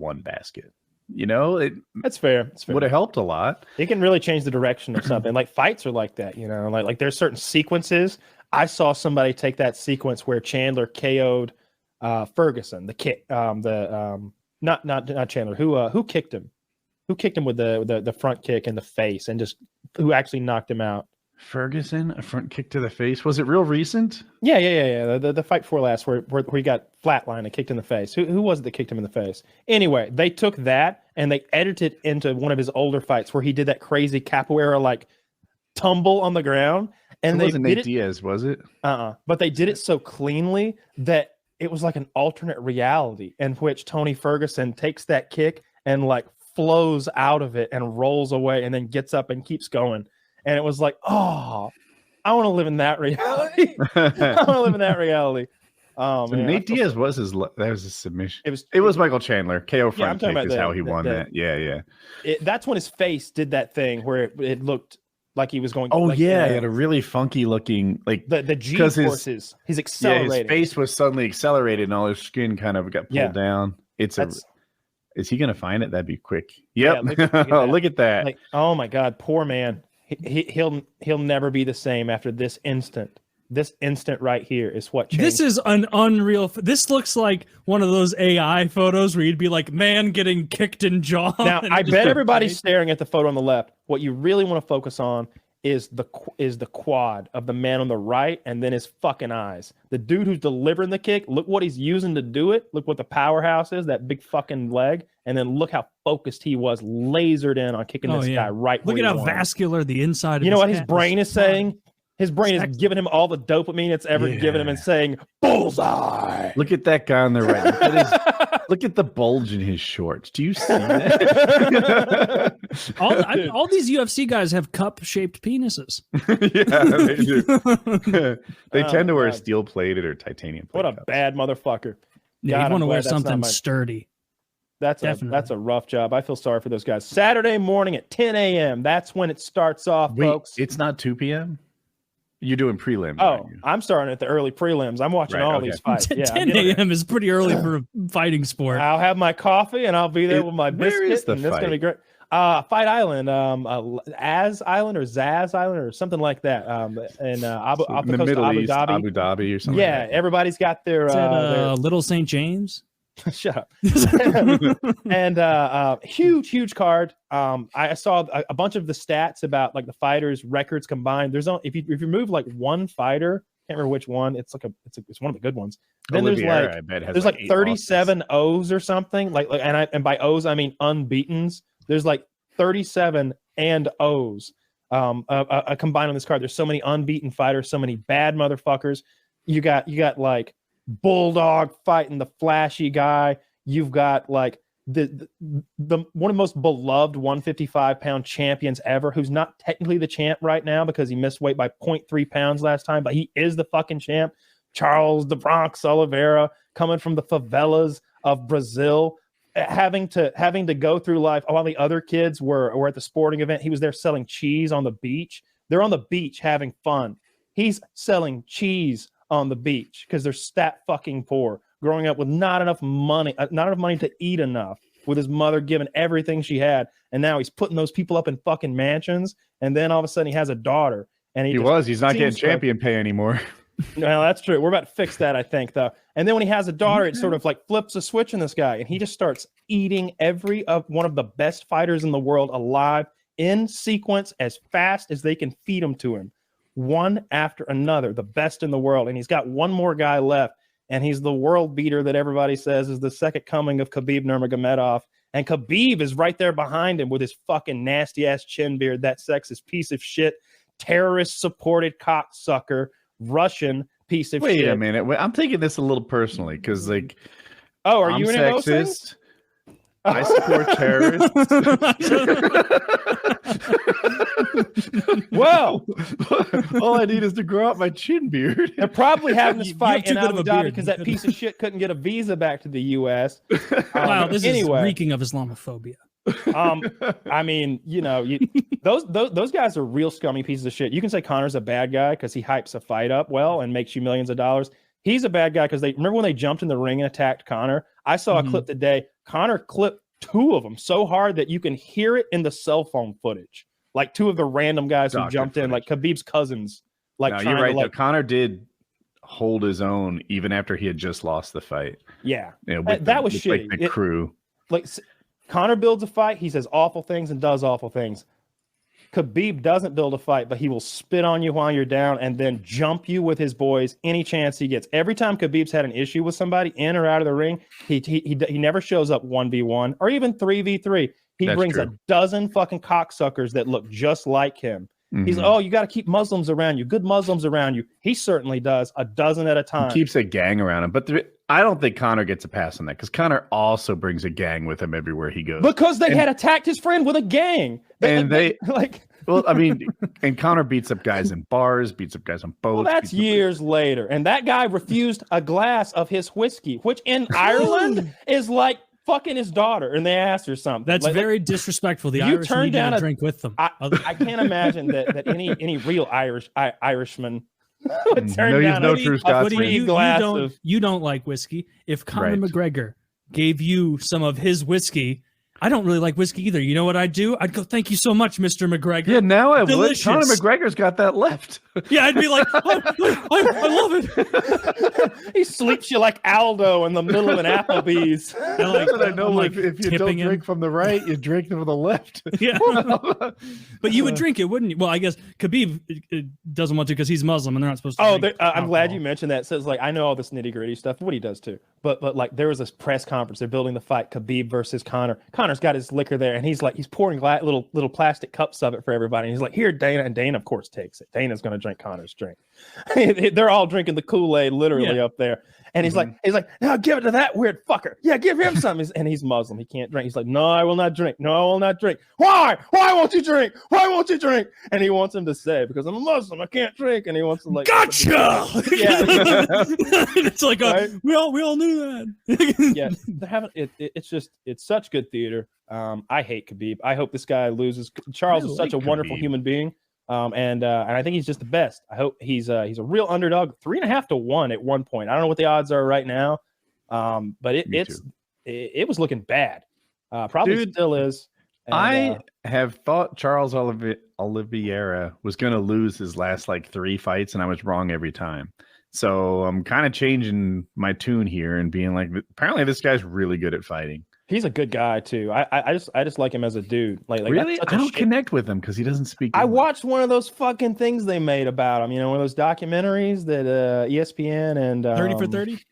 one basket. It That's fair. would have helped a lot. It can really change the direction of something. Like fights are like that, like there's certain sequences. I saw somebody take that sequence where Chandler KO'd Furguson, the kick, not Chandler, who kicked him? Who kicked him with the front kick in the face and just who actually knocked him out? Ferguson, a front kick to the face. Was it real recent? Yeah. The fight before last where he got flatlined and kicked in the face. Who was it that kicked him in the face? Anyway, they took that and they edited it into one of his older fights where he did that crazy capoeira like tumble on the ground. And it wasn't Nate Diaz, was it? But they did it so cleanly that it was like an alternate reality in which Tony Ferguson takes that kick and like flows out of it and rolls away and then gets up and keeps going. And it was like, oh, I want to live in that reality. I want to live in that reality. So Nate Diaz was that was a submission. It was Michael Chandler. KO front kick is how he won that. Yeah. That's when his face did that thing where it looked like he was going. Oh he had a really funky looking like the G forces. He's accelerating. Yeah, his face was suddenly accelerated and all his skin kind of got pulled down. Is he gonna find it? That'd be quick. Yep. Yeah, look at that. Like, oh my God, poor man. He'll never be the same after this instant. This instant right here is what changed. This is an unreal. This looks like one of those AI photos where you'd be like, man getting kicked in jaw. Now, I bet everybody's staring at the photo on the left. What you really want to focus on is the quad of the man on the right and then his fucking eyes. The dude who's delivering the kick, look what he's using to do it. Look what the powerhouse is, that big fucking leg. And then look how focused he was, lasered in on kicking this guy right where Look at how vascular the inside of You know what his brain is saying? His brain is giving him all the dopamine it's ever given him and saying, bullseye. Look at that guy on the right. Look at the bulge in his shorts. Do you see that? all these UFC guys have cup-shaped penises. Yeah, they do. They tend to wear steel-plated or titanium plated. What a bad motherfucker. Yeah, you want to wear something sturdy. That's a rough job. I feel sorry for those guys. Saturday morning at 10 a.m. That's when it starts off, folks. It's not 2 p.m.? You're doing prelims. Oh, I'm starting at the early prelims. I'm watching these fights. 10 a.m. is pretty early for a fighting sport. I'll have my coffee and I'll be there with my biscuit. And it's going to be great. Fight Island, Az Island or Zaz Island or something like that. And Abu Dhabi or something. Yeah, like that. Everybody's got their Little St. James. Shut up. And huge card. I saw a bunch of the stats about like the fighters' records combined. There's only if you remove like one fighter, can't remember which one. It's one of the good ones. Then Olivier, there's like 37 O's or something. And by O's I mean unbeatens. There's like 37 and O's combined on this card. There's so many unbeaten fighters, so many bad motherfuckers. You got like Bulldog fighting the flashy guy. You've got like the one of the most beloved 155-pound champions ever, who's not technically the champ right now because he missed weight by 0.3 pounds last time, but he is the fucking champ. Charles the Bronx Oliveira, coming from the favelas of Brazil, having to go through life while the other kids were at the sporting event. He was there selling cheese on the beach. They're on the beach having fun. He's selling cheese on the beach because they're stat fucking poor, growing up with not enough money to eat enough, with his mother giving everything she had, and now he's putting those people up in fucking mansions, and then all of a sudden he has a daughter, and he's not getting champion pay anymore. No, that's true. We're about to fix that, I think, though. And then when he has a daughter, it sort of like flips a switch in this guy, and he just starts eating every one of the best fighters in the world alive in sequence as fast as they can feed them to him. One after another, the best in the world. And he's got one more guy left, and he's the world beater that everybody says is the second coming of Khabib Nurmagomedov. And Khabib is right there behind him with his fucking nasty-ass chin beard, that sexist piece of shit, terrorist-supported cocksucker, Russian piece of shit. Wait a minute. I'm taking this a little personally because, like, are you into those things? I support terrorists. Well, all I need is to grow out my chin beard. They're probably having this fight in Abu Dhabi because that piece of shit couldn't get a visa back to the U.S. Wow, this is reeking of Islamophobia. I mean, those guys are real scummy pieces of shit. You can say Connor's a bad guy because he hypes a fight up well and makes you millions of dollars. He's a bad guy because remember when they jumped in the ring and attacked Connor? I saw a clip today. Conor clipped 2 of them so hard that you can hear it in the cell phone footage. Like 2 of the random guys who jumped in, like Khabib's cousins. Like, no, you're right. Though. Conor did hold his own even after he had just lost the fight. Yeah, that was shitty. Like the crew. Like Conor builds a fight, he says awful things and does awful things. Khabib doesn't build a fight, but he will spit on you while you're down and then jump you with his boys any chance he gets. Every time Khabib's had an issue with somebody in or out of the ring, he never shows up 1v1 or even 3v3. He brings a dozen fucking cocksuckers that look just like him. Mm-hmm. He's like, oh, you got to keep Muslims around you, good Muslims around you. He certainly does, a dozen at a time. He keeps a gang around him, but I don't think Conor gets a pass on that because Conor also brings a gang with him everywhere he goes. Because they had attacked his friend with a gang. Well, I mean, and Conor beats up guys in bars, beats up guys on boats. Well, that's years later. And that guy refused a glass of his whiskey, which in Ireland is like fucking his daughter. And they asked her something. That's very disrespectful. The Irish need to drink with them. I can't imagine that any real Irishman would turn down no true Scotsman. You don't like whiskey. If Conor McGregor gave you some of his whiskey, I don't really like whiskey either. You know what I'd do? I'd go, thank you so much, Mr. McGregor. Yeah, now I would. Conor McGregor's got that left. Yeah, I'd be like, I love it. He sleeps you like Aldo in the middle of an Applebee's. That's what I know. If you don't drink from the right, you drink from the left. Yeah. But you would drink it, wouldn't you? Well, I guess Khabib doesn't want to because he's Muslim and they're not supposed to drink I'm glad you mentioned that. So it's like, I know all this nitty gritty stuff. What he does too. But like there was this press conference. They're building the fight, Khabib versus Conor. Conor's got his liquor there, and he's pouring little plastic cups of it for everybody. And he's like, "Here, Dana," and Dana, of course, takes it. Dana's going to drink Conor's drink. They're all drinking the Kool-Aid, literally up there. And he's like, "Now give it to that weird fucker. Yeah, give him some." And he's Muslim. He can't drink. He's like, "No, I will not drink. No, I will not drink. Why? Why won't you drink? Why won't you drink?" And he wants him to say, "Because I'm a Muslim, I can't drink." And he wants to gotcha. Yeah, it's like we all knew that. Yeah, they haven't. It's such good theater. I hate Khabib. I hope this guy loses. Charles is such a wonderful human being. And I think he's just the best. I hope he's a real underdog. 3.5 to 1 at one point. I don't know what the odds are right now. But it was looking bad. Probably still is. And, I have thought Charles Oliveira was going to lose his last 3 fights, and I was wrong every time. So I'm kind of changing my tune here and being like, apparently this guy's really good at fighting. He's a good guy too. I just like him as a dude. Like really, I don't connect with him because he doesn't speak. I watched one of those fucking things they made about him. You know, one of those documentaries that ESPN and 30 for 30.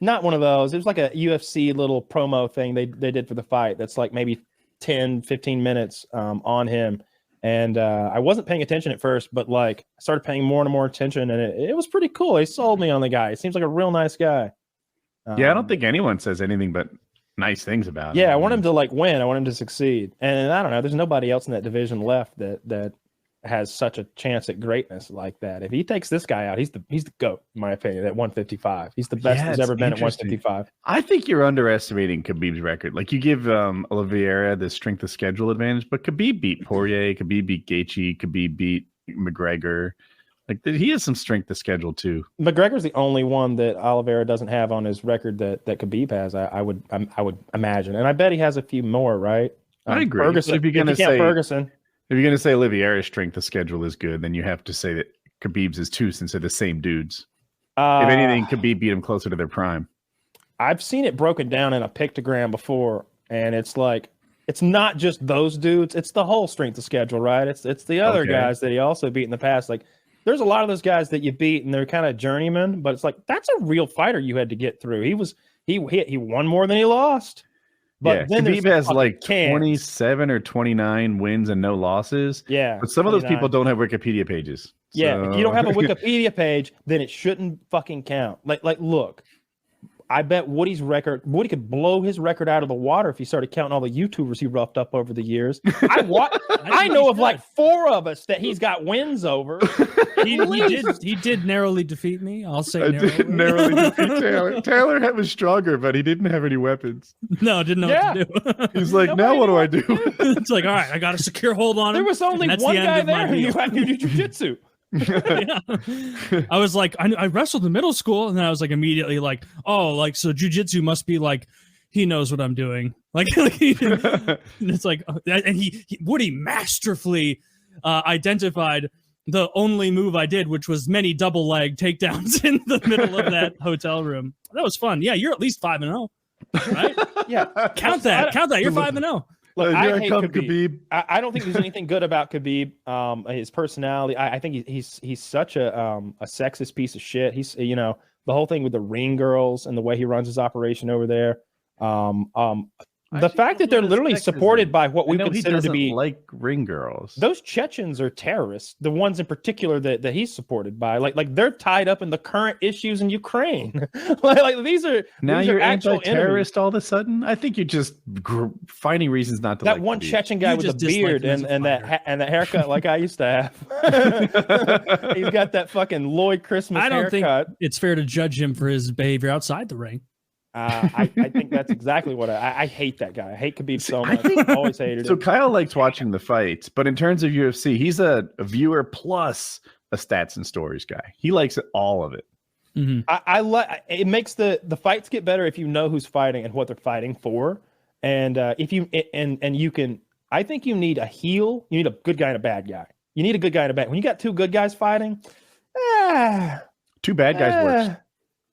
Not one of those. It was like a UFC little promo thing they did for the fight. That's like maybe 10, 15 minutes on him. And I wasn't paying attention at first, but I started paying more and more attention, and it was pretty cool. They sold me on the guy. He seems like a real nice guy. Yeah, I don't think anyone says anything but nice things about him. Yeah, I want him to win. I want him to succeed. And I don't know, there's nobody else in that division left that has such a chance at greatness like that. If he takes this guy out, he's the GOAT, in my opinion, at 155. He's the best there's ever been at 155. I think you're underestimating Khabib's record. You give Oliveira the strength of schedule advantage, but Khabib beat Poirier, Khabib beat Gaethje, Khabib beat McGregor. He has some strength of schedule too. McGregor's the only one that Oliveira doesn't have on his record that Khabib has. I would imagine, and I bet he has a few more. Right? I agree. Ferguson, if you're going to say Oliveira's strength of schedule is good, then you have to say that Khabib's is too, since they're the same dudes. If anything, Khabib beat him closer to their prime. I've seen it broken down in a pictogram before, and it's not just those dudes; it's the whole strength of schedule, right? It's the other guys that he also beat in the past, There's a lot of those guys that you beat and they're kind of journeymen, but it's that's a real fighter you had to get through. He won more than he lost. But then Khabib has 27 or 29 wins and no losses. Yeah. But some of those people don't have Wikipedia pages. Yeah. So. If you don't have a Wikipedia page, then it shouldn't fucking count. Look, I bet Woody could blow his record out of the water if he started counting all the YouTubers he roughed up over the years. I know of 4 of us that he's got wins over. He did narrowly defeat me. I'll say did narrowly defeat Taylor. Taylor was stronger, but he didn't have any weapons. No, didn't know what to do. He's like, now what do I do? It's all right, I got a secure hold on him. There was only one guy there who knew jiu-jitsu. Yeah. I was I wrestled in middle school, and then I was immediately so jiu-jitsu must be he knows what I'm doing. It's like, and Woody masterfully identified the only move I did, which was many double leg takedowns in the middle of that hotel room. That was fun. Yeah, you're at least 5-0, right? Yeah, count that. You're 5-0. Look, I hate Khabib. I don't think there's anything good about Khabib. His personality. I think he's such a sexist piece of shit. He's the whole thing with the ring girls and the way he runs his operation over there. The fact that they're literally supported by what we consider to be like ring girls. Those Chechens are terrorists. The ones in particular that he's supported by, like they're tied up in the current issues in Ukraine. like these are now these you're are actual anti-terrorist all of a sudden. I think you're just finding reasons not to. That like one Khabib. Chechen guy with the beard and that haircut, like I used to have. He's got that fucking Lloyd Christmas haircut. I don't think it's fair to judge him for his behavior outside the ring. I think that's exactly what I hate that guy. I hate Khabib so much. I've always hated him. So Kyle likes watching the fights, but in terms of UFC, he's a viewer plus a stats and stories guy. He likes all of it. Mm-hmm. I like it. Makes the fights get better if you know who's fighting and what they're fighting for, and if you and you can. I think you need a heel. You need a good guy and a bad guy. You need a good guy and a bad. When you got two good guys fighting, two bad guys works.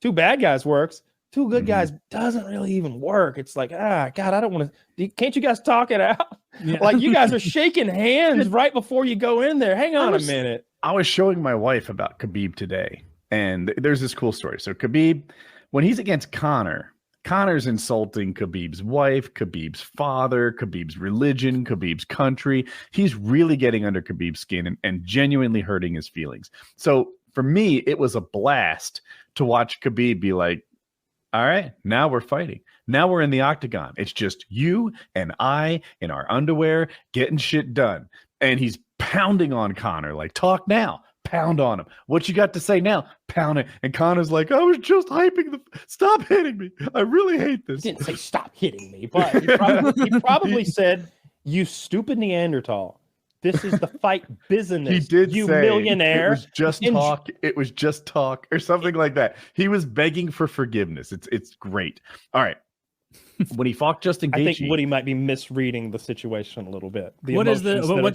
Two bad guys works. Two good guys doesn't really even work. It's like, God, I don't want to. Can't you guys talk it out? Yeah. Like you guys are shaking hands right before you go in there. Hang on a minute. I was showing my wife about Khabib today, and there's this cool story. So Khabib, when he's against Conor's insulting Khabib's wife, Khabib's father, Khabib's religion, Khabib's country. He's really getting under Khabib's skin and genuinely hurting his feelings. So for me, it was a blast to watch Khabib be like, all right, now we're fighting. Now we're in the octagon. It's just you and I in our underwear getting shit done. And he's pounding on Conor, like, talk now, pound on him. What you got to say now? Pound it. And Conor's like, I was just hyping stop hitting me. I really hate this. He didn't say stop hitting me, but he probably said, you stupid Neanderthal. This is the fight business. He did you say millionaire. It was just talk. It was just talk, or something like that. He was begging for forgiveness. It's great. All right. When he fought Justin Gaethje, I think Woody might be misreading the situation a little bit. What's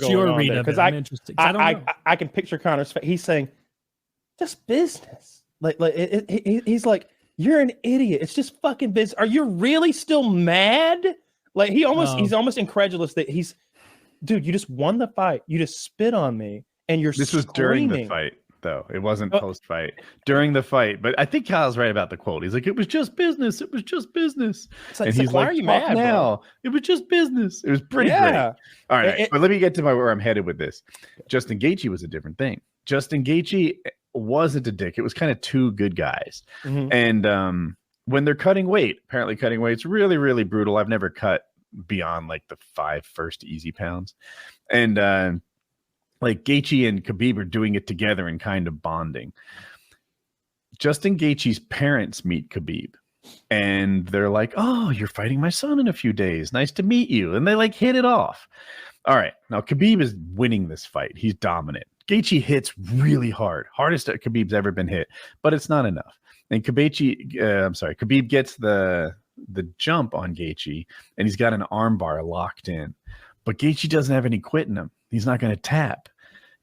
your read of it? Because I'm interested. I can picture Conor's face. He's saying, just business. He's like, you're an idiot. It's just fucking business. Are you really still mad? Like he's almost incredulous that he's. Dude, you just won the fight. You just spit on me, and This was during the fight, though. It wasn't post-fight. During the fight. But I think Kyle's right about the quote. He's like, it was just business. It was just business. And he's like, why are you mad now? It was just business. It was pretty great. All right, but let me get to where I'm headed with this. Justin Gaethje was a different thing. Justin Gaethje wasn't a dick. It was kind of two good guys. Mm-hmm. And when they're cutting weight, apparently cutting weight's really, really brutal. I've never cut beyond like the 5 first easy pounds, and like Gaethje and Khabib are doing it together and kind of bonding. Justin Gaethje's parents meet Khabib and they're like, oh, you're fighting my son in a few days, nice to meet you, and they like hit it off. All right, now Khabib is winning this fight. He's dominant. Gaethje hits really hard, hardest that Khabib's ever been hit, but it's not enough. And Khabib gets the jump on Gaethje, and he's got an arm bar locked in. But Gaethje doesn't have any quit in him. He's not going to tap.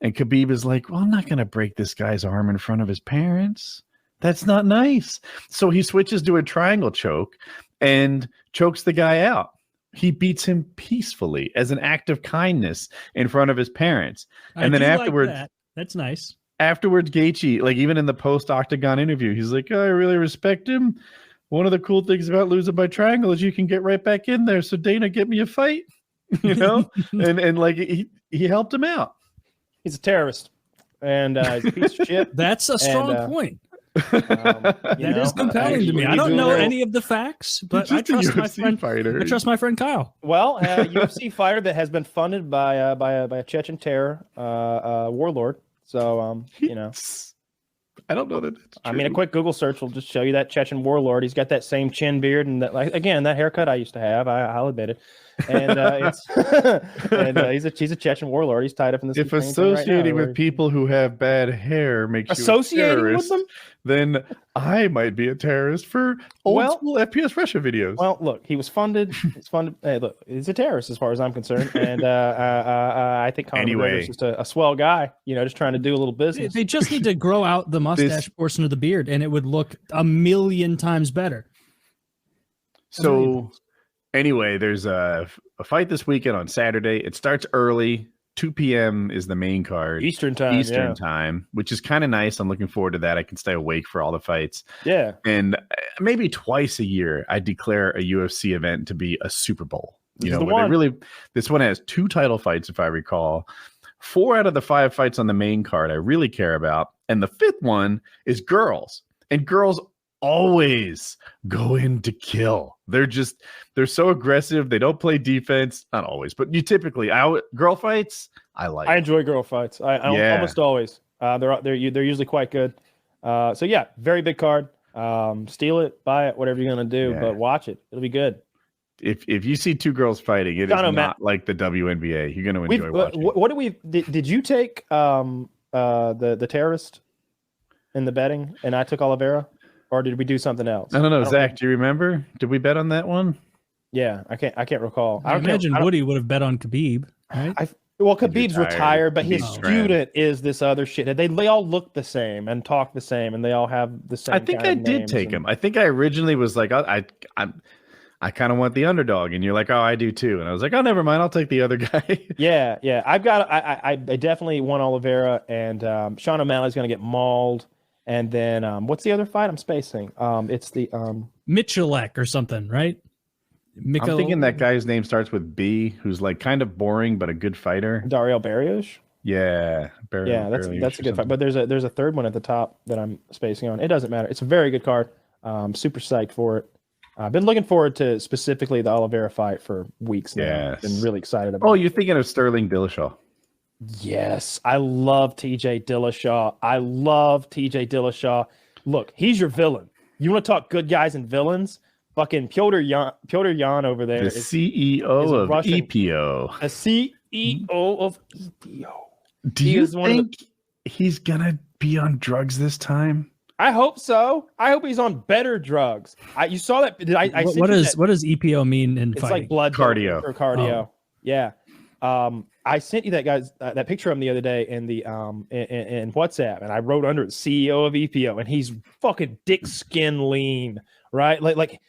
And Khabib is like, well, I'm not going to break this guy's arm in front of his parents. That's not nice. So he switches to a triangle choke and chokes the guy out. He beats him peacefully as an act of kindness in front of his parents. And then afterwards, that's nice. Afterwards, Gaethje, like even in the post-octagon interview, he's like, oh, I really respect him. One of the cool things about losing by triangle is you can get right back in there. So Dana, get me a fight, you know? and like he helped him out. He's a terrorist and he's a piece of shit. That's a strong point. That is compelling to me. I don't know any of the facts, but I trust my friend. Fighter. I trust my friend Kyle. Well, a UFC fighter that has been funded by a Chechen terror warlord. So you know. I don't know that. I mean, a quick Google search will just show you that Chechen warlord. He's got that same chin beard and that, like, again, that haircut I used to have. I'll admit it. And he's a Chechen warlord. He's tied up in this. If associating with people who have bad hair makes you associating with them, then I might be a terrorist for old Well- school FPS Russia videos. Well, look, he was funded. He's funded. Hey, look, he's a terrorist as far as I'm concerned, and I think Conor McGregor's just a swell guy. Just trying to do a little business. They just need to grow out the mustache portion of the beard, and it would look a million times better. So anyway, there's a fight this weekend on Saturday. It starts early. 2 p.m. is the main card. Eastern time, which is kind of nice. I'm looking forward to that. I can stay awake for all the fights. Yeah. And maybe twice a year, I declare a UFC event to be a Super Bowl. This one has 2 title fights, if I recall. 4 out of the 5 fights on the main card I really care about. And the 5th one is girls. And girls always go in to kill. They're so aggressive. They don't play defense. Not always, but girl fights. I enjoy girl fights. I almost always. They're usually quite good. So yeah, very big card. Steal it, buy it, whatever you're gonna do, but watch it. It'll be good. If you see 2 girls fighting, it is not like the WNBA. You're gonna enjoy watching. What do we? Did you take the terrorist in the betting, and I took Oliveira? Or did we do something else? I don't know. Zach, do you remember? Did we bet on that one? Yeah, I can't recall. I imagine Woody would have bet on Khabib, right? Khabib's retired, but his student is this other shit. They all look the same and talk the same, and they all have the same. I think I did take him. I think I originally was like, I kind of want the underdog, and you're like, oh, I do too, and I was like, oh, never mind, I'll take the other guy. yeah. I definitely want Oliveira, and Sean O'Malley's gonna get mauled. And then what's the other fight? I'm spacing. It's the Michalek or something, right? I'm thinking that guy's name starts with B, who's like kind of boring but a good fighter. Dario Barrios. Yeah, that's a good fight. But there's a third one at the top that I'm spacing on. It doesn't matter. It's a very good card. Super psyched for it. I've been looking forward to specifically the Oliveira fight for weeks now. Yes. Been really excited about. Oh, you're thinking of Sterling Dillashaw. Yes, I love TJ Dillashaw. Look, he's your villain. You want to talk good guys and villains? Fucking Piotr Jan over there. The CEO of EPO. The CEO of EPO. Do you think he's going to be on drugs this time? I hope so. I hope he's on better drugs. You saw that. What does EPO mean in it's fighting? Like blood cardio. Or cardio. Oh. Yeah. I sent you that picture of him the other day in the in WhatsApp, and I wrote under it CEO of EPO, and he's fucking dick skin lean, right? Like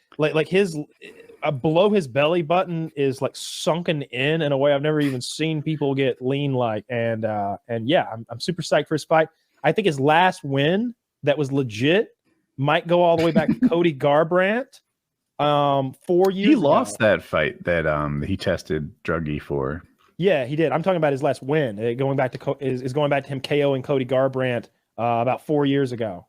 his below his belly button is like sunken in a way I've never even seen people get lean like, and yeah, I'm super psyched for his fight. I think his last win that was legit might go all the way back to Cody Garbrandt. 4 years. He lost that fight that he tested druggy for. Yeah, he did. I'm talking about his last win. Going back to him KOing Cody Garbrandt about 4 years ago,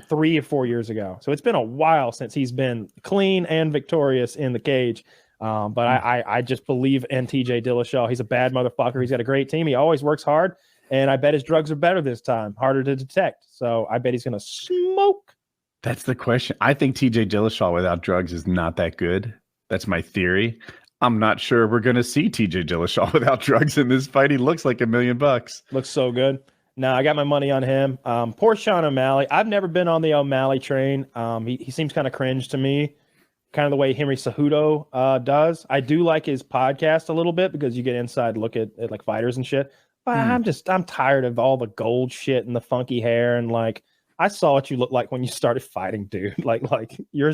3 or 4 years ago. So it's been a while since he's been clean and victorious in the cage. But I just believe in TJ Dillashaw. He's a bad motherfucker. He's got a great team. He always works hard, and I bet his drugs are better this time, harder to detect. So I bet he's gonna smoke. That's the question. I think TJ Dillashaw without drugs is not that good. That's my theory. I'm not sure we're going to see TJ Dillashaw without drugs in this fight. He looks like $1 million. Looks so good. No, I got my money on him. Poor Sean O'Malley. I've never been on the O'Malley train. He seems kind of cringe to me, kind of the way Henry Cejudo does. I do like his podcast a little bit because you get inside look at like fighters and shit. But I'm tired of all the gold shit and the funky hair, and like I saw what you look like when you started fighting, dude. Like you're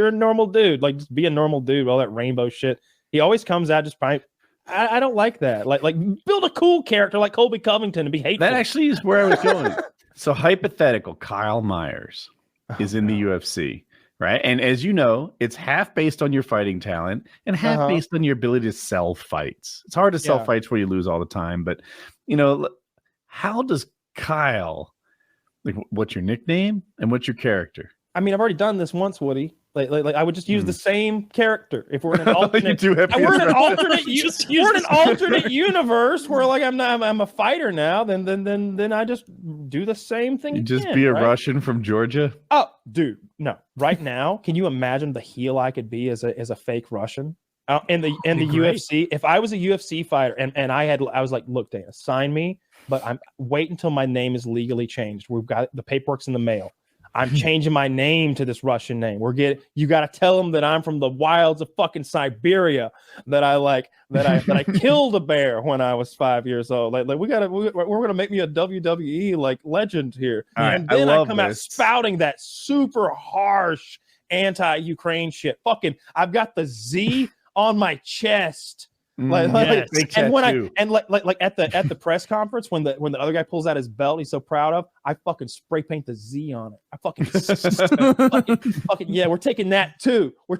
a normal dude. Like just be a normal dude. All that rainbow shit. He always comes out just probably. I don't like that. Like build a cool character like Colby Covington and be hateful. That actually is where I was going. So hypothetical, Kyle Myers is in the UFC, right? And as you know, it's half based on your fighting talent and half based on your ability to sell fights. It's hard to sell fights where you lose all the time, but how does Kyle? Like, what's your nickname and what's your character? I mean, I've already done this once, Woody. Like I would just use the same character if we're in an alternate. We're in an alternate universe where like I'm a fighter now. Then I just do the same thing. You just be a Russian from Georgia. Oh, dude, no. Right now, can you imagine the heel I could be as a fake Russian in the UFC? If I was a UFC fighter and I was like, look, Dana, sign me, but wait until my name is legally changed. We've got the paperwork's in the mail. I'm changing my name to this Russian name. You got to tell them that I'm from the wilds of fucking Siberia, that I killed a bear when I was 5 years old. Like we're gonna make me a WWE like legend here. Right, and then I come out this. spouting that super harsh anti-Ukraine shit. Fucking, I've got the Z on my chest. And when at the press conference, when the other guy pulls out his belt he's so proud of, I fucking spray paint the Z on it. I fucking yeah, we're taking that too. We've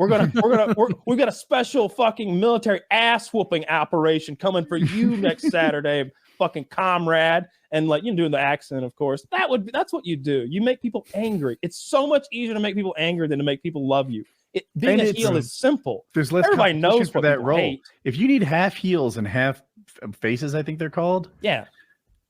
got a special fucking military ass whooping operation coming for you next Saturday, fucking comrade. And like, you doing the accent, of course. That's what you do. You make people angry. It's so much easier to make people angry than to make people love you. Being a heel is simple. There's less Everybody knows for what that role. hate. If you need half heels and half faces, I think they're called. Yeah.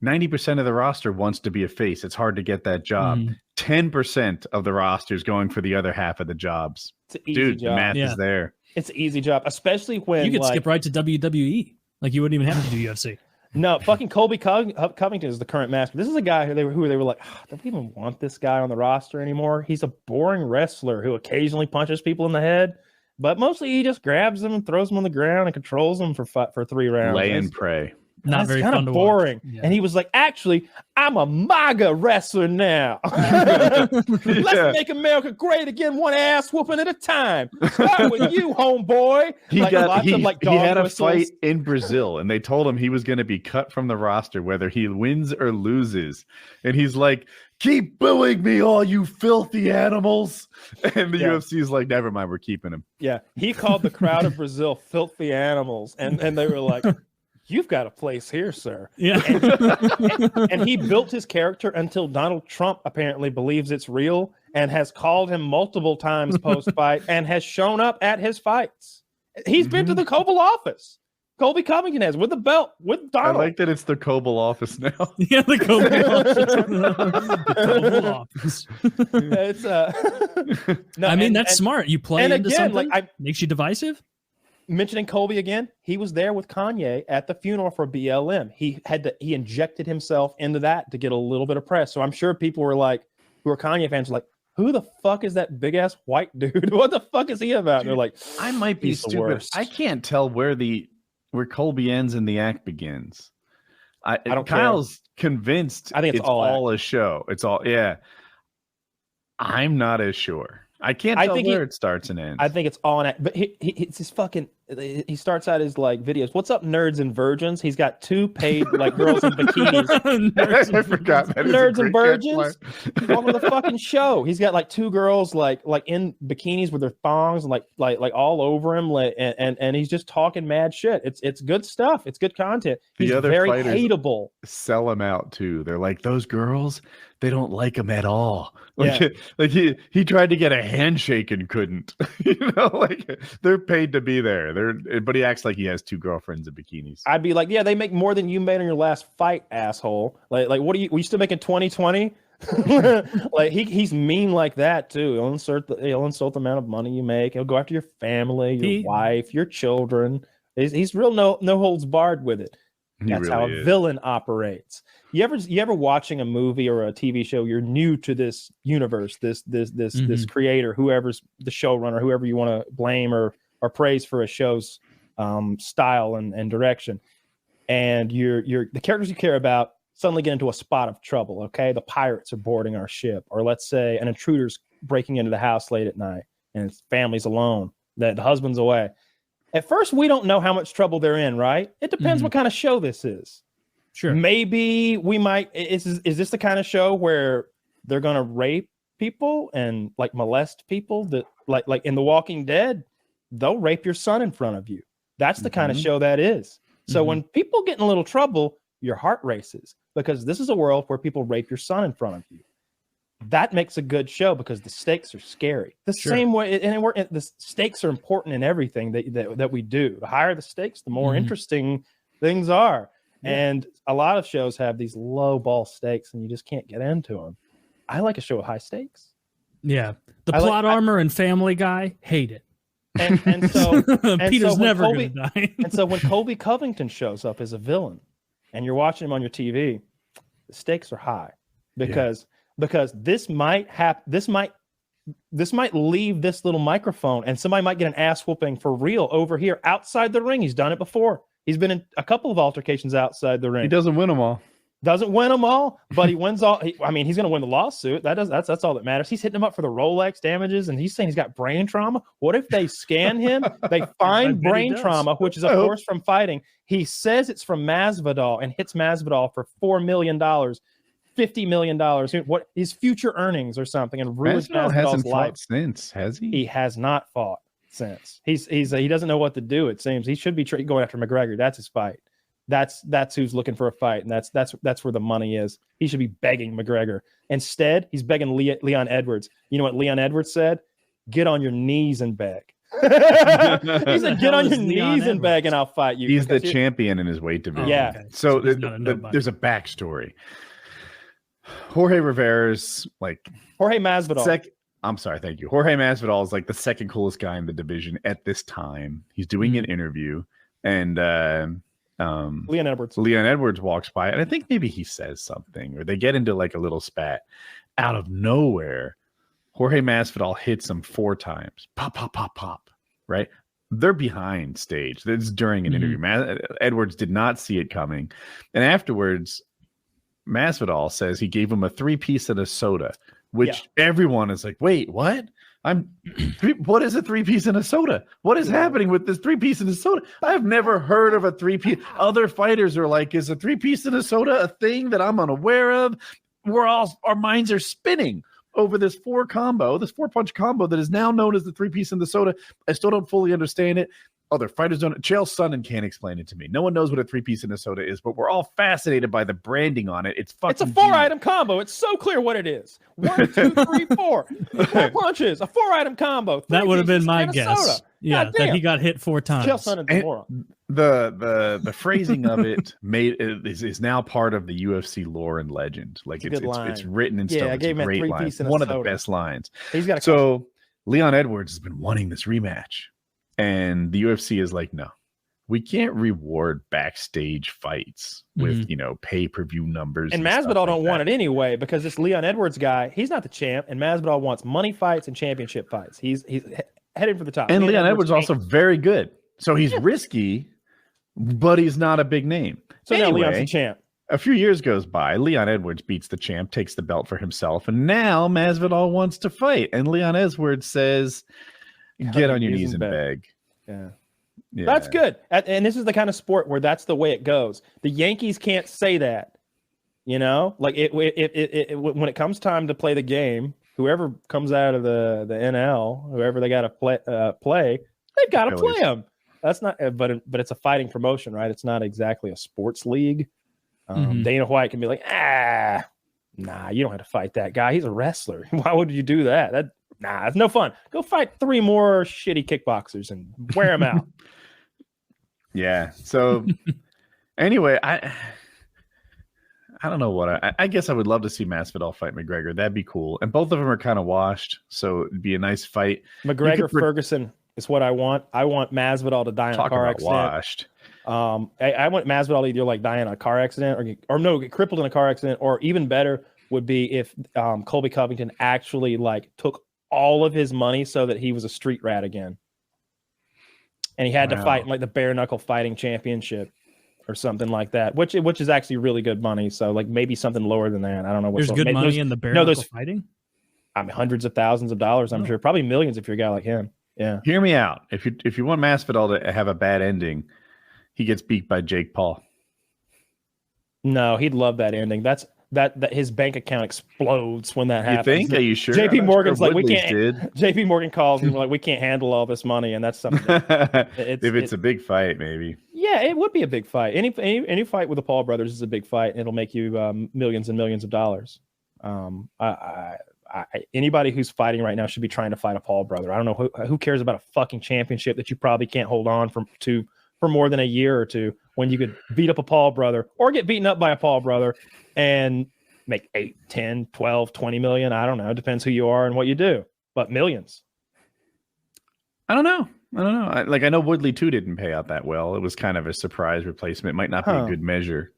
90% of the roster wants to be a face. It's hard to get that job. 10% of the roster is going for the other half of the jobs. It's an easy job. The math is there. It's an easy job, especially when you could skip right to WWE. Like you wouldn't even have to do UFC. No, fucking Colby Covington is the current master. This is a guy who they were like, oh, don't we even want this guy on the roster anymore? He's a boring wrestler who occasionally punches people in the head, but mostly he just grabs them and throws them on the ground and controls them for 3 rounds. Lay and pray. Not very fun to boring. Watch. Yeah. And he was like, actually, I'm a MAGA wrestler now. Let's make America great again, one ass whooping at a time. Start with you, homeboy. He had a fight in Brazil, and they told him he was going to be cut from the roster whether he wins or loses. And he's like, keep booing me, all you filthy animals. And the UFC is like, never mind, we're keeping him. Yeah, he called the crowd of Brazil filthy animals, and they were like, you've got a place here, sir. Yeah. And he built his character until Donald Trump apparently believes it's real and has called him multiple times post-fight and has shown up at his fights. He's been to the Oval Office. Colby Covington has, with the belt, with Donald. I like that it's the Oval Office now. Yeah, the Oval Office. It's no, I mean, that's smart. You play into again, something, makes you divisive. Mentioning Colby again, he was there with Kanye at the funeral for BLM. He injected himself into that to get a little bit of press. So I'm sure people were like, who are Kanye fans, were like, who the fuck is that big ass white dude? What the fuck is he about? And they're like, I might be stupid. I can't tell where Colby ends and the act begins. I don't. Kyle's convinced. I think it's all a show. It's all I'm not as sure. I can't tell where it starts and ends. I think it's all an act, but it's his fucking. He starts out his like videos. What's up, nerds and virgins? He's got 2 paid like girls in bikinis. I forgot that. Nerds and virgins. Over the fucking show, he's got like 2 girls like in bikinis with their thongs and like all over him. And he's just talking mad shit. It's good stuff. It's good content. He's the other very fighters hateable. Sell him out too. They're like, those girls, they don't like him at all. Like, Yeah. like he tried to get a handshake and couldn't. Like they're paid to be there. But he acts like he has 2 girlfriends in bikinis. I'd be like, yeah, they make more than you made on your last fight, asshole. Like what are you still making 2020? Like he's mean like that too. He'll insult the amount of money you make. He'll go after your family, your wife, your children. He's real no holds barred with it. That's how a villain operates. You ever watching a movie or a TV show, you're new to this universe, this creator, whoever's the showrunner, whoever you want to blame or praise for a show's style and direction, and the characters you care about suddenly get into a spot of trouble. Okay, the pirates are boarding our ship, or let's say an intruder's breaking into the house late at night and his family's alone, that the husband's away. At first, we don't know how much trouble they're in, right? It depends what kind of show this is. Sure. Maybe we might. Is this the kind of show where they're gonna rape people and like molest people? That like in The Walking Dead, they'll rape your son in front of you. That's the kind of show that is. So when people get in a little trouble, your heart races, because this is a world where people rape your son in front of you. That makes a good show because the stakes are scary. Same way, and the stakes are important in everything that we do. The higher the stakes, the more interesting things are. Yeah. And a lot of shows have these low ball stakes, and you just can't get into them. I like a show with high stakes. Yeah, the plot armor and Family Guy, hate it. And so Peter's never going to die. And so when Colby Covington shows up as a villain, and you're watching him on your TV, the stakes are high because because this might leave this little microphone and somebody might get an ass whooping for real over here outside the ring. He's done it before. He's been in a couple of altercations outside the ring. He doesn't win them all. Doesn't win them all, but he wins all. He's going to win the lawsuit. That's all that matters. He's hitting him up for the Rolex damages, and he's saying he's got brain trauma. What if they scan him? They find brain trauma, which is of course from fighting. He says it's from Masvidal and hits Masvidal for $4 million, $50 million. What his future earnings or something, and ruins Masvidal Masvidal's hasn't life. fought since, has he? He has not fought since. He doesn't know what to do. It seems he should be going after McGregor. That's his fight. That's who's looking for a fight, and that's where the money is. He should be begging McGregor. Instead, he's begging Leon Edwards. You know what Leon Edwards said? Get on your knees and beg. He said, "Get on your knees and beg, and I'll fight you." He's the champion in his weight division. Yeah. Okay. So There's there's a backstory. Jorge Rivera's like Jorge Masvidal. I'm sorry, thank you. Jorge Masvidal is like the second coolest guy in the division at this time. He's doing an interview, and Leon Edwards walks by, and I think maybe he says something, or they get into like a little spat. Out of nowhere, Jorge Masvidal hits him 4 times. Pop, pop, pop, pop. Right? They're behind stage. It's during an interview. Edwards did not see it coming, and afterwards, Masvidal says he gave him a 3-piece and a soda, which everyone is like, "Wait, what? What is a 3-piece and a soda? What is happening with this 3-piece and a soda? I've never heard of a 3-piece." Other fighters are like, "Is a 3-piece and a soda a thing that I'm unaware of?" Our minds are spinning over this 4-punch combo that is now known as the 3-piece and the soda. I still don't fully understand it. Other fighters don't. Chael Sonnen can't explain it to me. No one knows what a 3-piece and a soda is, but we're all fascinated by the branding on it. It's a 4-item combo. It's so clear what it is. 1, 2, 3, 4. 4 punches. A 4-item combo. That would have been my guess. Soda. Yeah, that he got hit 4 times. Chael Sonnen's a moron. The phrasing of it is now part of the UFC lore and legend. Like it's written and stuff. I gave him a great 3-piece line. and One a of the soda. best lines. He's got Leon Edwards has been wanting this rematch, and the UFC is like, no, we can't reward backstage fights with pay-per-view numbers. And Masvidal don't want it anyway, because this Leon Edwards guy, he's not the champ, and Masvidal wants money fights and championship fights. He's headed for the top. And Leon Edwards also very good. So he's risky, but he's not a big name. So now Leon's the champ. A few years goes by. Leon Edwards beats the champ, takes the belt for himself, and now Masvidal wants to fight. And Leon Edwards says, "Get on your knees and beg." Yeah. That's good. And this is the kind of sport where that's the way it goes. The Yankees can't say that. Like when it comes time to play the game, whoever comes out of the NL, whoever they got to play, they've got to play them. That's not, but it's a fighting promotion, right? It's not exactly a sports league. Dana White can be like, nah, you don't have to fight that guy. He's a wrestler. Why would you do that? It's no fun. Go fight 3 more shitty kickboxers and wear them out. Yeah. So anyway, I don't know what I guess I would love to see Masvidal fight McGregor. That'd be cool. And both of them are kind of washed, so it'd be a nice fight. McGregor Ferguson is what I want. I want Masvidal to die in a car accident. Washed. I want Masvidal to either like die in a car accident or get crippled in a car accident, or even better would be if Colby Covington actually like took all of his money so that he was a street rat again. And he had to fight in like the bare knuckle fighting championship or something like that, which is actually really good money. So like maybe something lower than that. I don't know. There's good money in the bare knuckle fighting. I mean, hundreds of thousands of dollars. I'm sure, probably millions if you're a guy like him. Yeah. Hear me out. If you want Masvidal to have a bad ending, he gets beat by Jake Paul. No, he'd love that ending. That his bank account explodes when that happens. You think? Are you sure? JP Morgan's like, we Woodley's can't. JP Morgan calls and like, we can't handle all this money, and that's something. If it's a big fight, maybe. Yeah, it would be a big fight. Any fight with the Paul brothers is a big fight, and it'll make you millions and millions of dollars. Anybody who's fighting right now should be trying to fight a Paul brother. I don't know who cares about a fucking championship that you probably can't hold on for more than a year or two, when you could beat up a Paul brother or get beaten up by a Paul brother and make 8, 10, 12, 20 million. I don't know. It depends who you are and what you do, but millions. I don't know. I know Woodley too didn't pay out that well. It was kind of a surprise replacement. It might not be a good measure.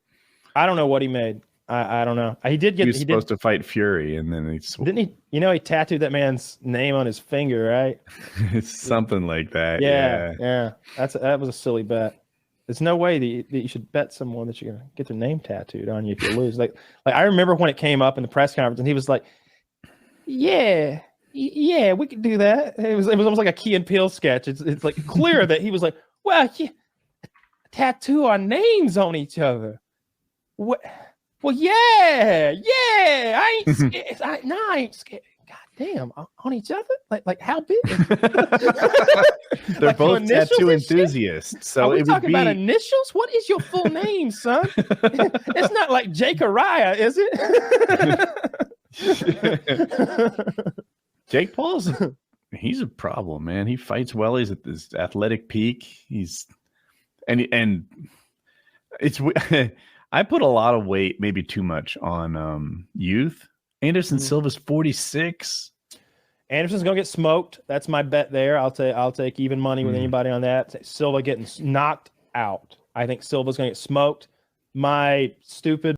I don't know what he made. I don't know. He did get. He was supposed to fight Fury, and then didn't he? You know, he tattooed that man's name on his finger, right? It's something like that. Yeah. That was a silly bet. There's no way that you should bet someone that you're gonna get their name tattooed on you if you lose. Like I remember when it came up in the press conference, and he was like, "Yeah, we could do that." It was almost like a Key and Peele sketch. It's like clear that he was like, "Well, yeah, tattoo our names on each other." What? Well, yeah. I ain't scared. I ain't scared. God damn, on each other? Like how big? They're like both tattoo enthusiasts. So are we talking about initials? What is your full name, son? It's not like Jake Araya, is it? Jake Paul's he's a problem, man. He fights well. He's at this athletic peak. And it's I put a lot of weight, maybe too much, on youth. Anderson Silva's 46. Anderson's gonna get smoked. That's my bet there. I'll take even money with anybody on that. Silva getting knocked out. I think Silva's gonna get smoked. My stupid